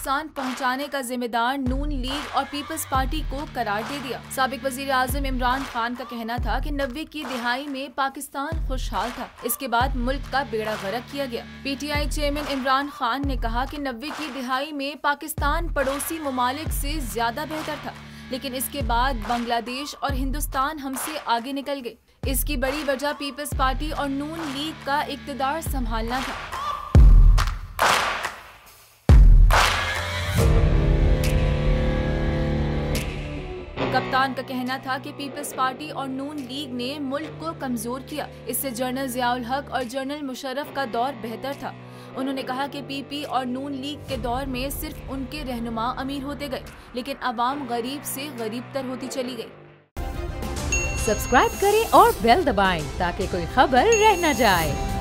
नुकसान पहुंचाने का जिम्मेदार नून लीग और पीपल्स पार्टी को करार दे दिया। साबिक वजीर आजम इमरान खान का कहना था कि 90 की दिहाई में पाकिस्तान खुशहाल था, इसके बाद मुल्क का बेड़ा गर्क किया गया। पीटीआई चेयरमैन इमरान खान ने कहा कि 90 की दिहाई में पाकिस्तान पड़ोसी ममालिक से ज्यादा बेहतर था, लेकिन इसके बाद बांग्लादेश और हिंदुस्तान हमसे आगे निकल गए। इसकी बड़ी वजह पीपल्स पार्टी और नून लीग का इक्तदार संभालना था। कप्तान का कहना था कि पीपल्स पार्टी और नून लीग ने मुल्क को कमजोर किया। इससे जनरल जियाउल हक और जनरल मुशर्रफ का दौर बेहतर था। उन्होंने कहा कि पीपी और नून लीग के दौर में सिर्फ उनके रहनुमा अमीर होते गए, लेकिन अवाम गरीब से गरीबतर होती चली गई। सब्सक्राइब करें और बेल दबाएं ताकि कोई खबर रह न जाए।